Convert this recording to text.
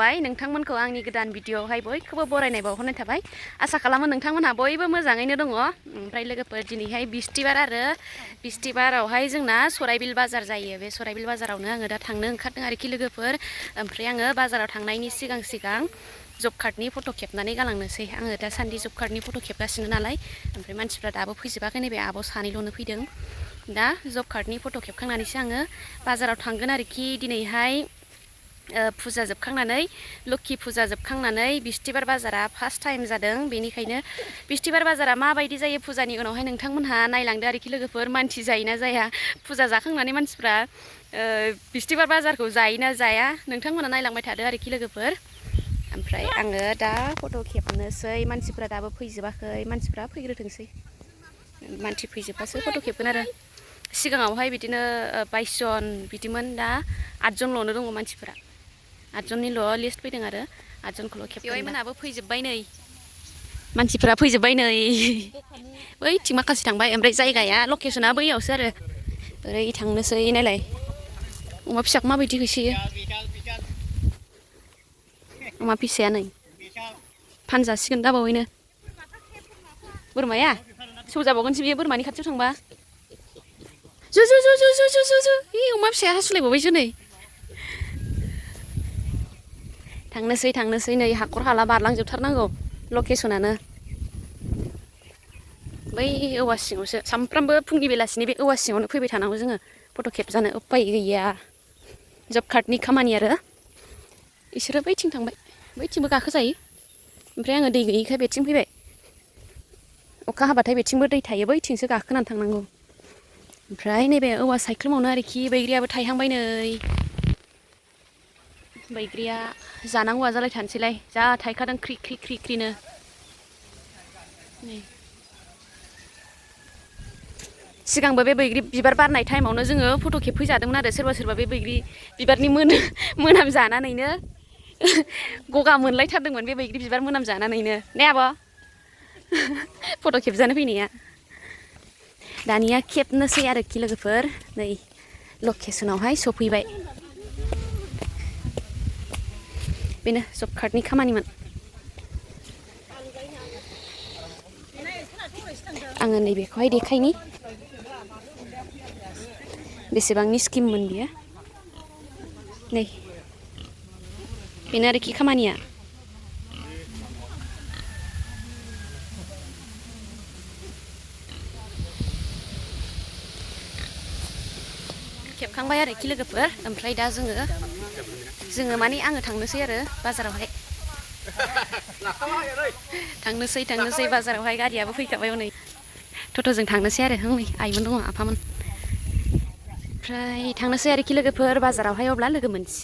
खुलुमबाय नोंथांमोनखौ आंनि गोदान भिडिअआवहाय बयखौबो बरायनाय बावहरनाय थाबाय आसा खालामो नोंथांमोनहा बयबो मोजाङैनो दङ ओमफ्राय लोगोफोर दिनैहाय बिस्थिबार आरो बिस्थिबारावहाय जोंना सराइबिल बाजार जायो बे सराइबिल बाजारावनो आङो दा थांनो ओंखारदों आरोखि लोगोफोर ओमफ्राय आङो बाजाराव थांनायनि सिगां जब कार्डनि फट' खेबनानै गालांनोसै आङो दा सानदि जब कार्डनि फट' खेबगासिनो नालाय ओमफ्राय मानसिफ्रा दाबो फैजोबाखै नैबे आब' सानैल'नो फैदों दा जब कार्डनि फट' खेबखांनानैसो आङो बाजाराव थांगोन आरोखि दिनैहाय फुजा जोबखांनानै लोखि फुजा जोबखांनानै बिस्थिबार बाजारा फार्स्ट टाइम जादों बेनिखायनो बिस्थिबार बाजारा माबायदि जायो फुजानि उनावहाय नोंथांमोनहा नायलांदो आरोखि लोगोफोर मानसि जायोना जाया फुजा जाखांनानै मानसिफ्रा बिस्थिबार बाजारखौ जायोना जाया नोंथांमोनहा नायलांबाय थादो आरोखि लोगोफोर ओमफ्राय आङो दा फट' खेबनोसै मानसिफ्रा दाबो फैजोबाखै मानसिफ्रा फैग्रोथोंसै मानसि फैजोबबासो फट' खेबगोन आरो सिगाङावहाय बिदिनो 22 जन बिदिमोन दा 8 जनल'नो दङ मानसिफोरा 8 जननिल' लिस्ट फैदों आरो 8 जनखौल' खेबगोन बेवहायमोनहाबो फैजोब्बाय नै मानसिफ्रा फैजोब्बाय नै बैथिं माखासे थांबाय ओमफ्राय जायगाया लकेसना बैयावसो आरो ओरै थांनोसै नायलाय अमा फिसाखौ माबायदि होसोयो अमा फिसाया नै फानजासिगोन दाबावैनो बोरमाया सौजाबावगोनसो बियो बोरमानि खाथियाव थांबा जु अमा फिसाया हासुलायबावबायसो नै थांनोसै नै हाखर हाला बारलांजोबथारनांगौ लकेसनानो बै औवा सिङावसो सामफ्रामबो फुंनि बेलासिनि बे औवा सिङावनो फैबाय थानांगौ जोङो फट' खेबजानो उपाय गैया जब कार्डनि खामानि आरो इसोरो बैथिं थांबाय बैथिंबो गाखोजायो ओमफ्राय आङो दै गैयैखाय बेथिं फैबाय अखा हाबाथाय बेथिंबो दै थायो बैथिंसो गाखोनानै थांनांगौ ओमफ्राय नैबे औवा साइख्लुमावनो आरोखि बैग्रियाबो थायहांबाय नै बैग्रिया जानांगौआ जालायथारनोसैलाय जा थायखादों ख्रि नै सिगांबो बे बैग्रि बिबार बारनाय टाइमावनो जोङो फट' खेबफैजादोंमोन आरो सोरबा बे बैग्रि बिबारनि मोनामजानानैनो गगा मोनलायथारदोंमोन बे बैग्रि बिबार मोनामजानानैनो ने आब' फट' खेबजानो फैनाया दानिया खेबनोसै आरोखि लोगोफोर नै लकेसनावहाय सफैबाय बेनो जब कार्डनि खामानिमोन आङो नैबेखौहाय देखायनि बेसेबांनि स्किममोन बियो नै बेनो आरोखि खामानिया खेबखांबाय आरोखि लोगोफोर ओमफ्राय दा जोङो माने आङो थांनोसै आरो बाजारावहाय थांनोसै बाजारावहाय गारियाबो फैखाबाय हनै टट'जों थांनोसै आरो हनै आइमोन दङ आफामोन ओमफ्राय थांनोसै आरोखि लोगोफोर बाजारावहाय अब्ला लोगो मोनसै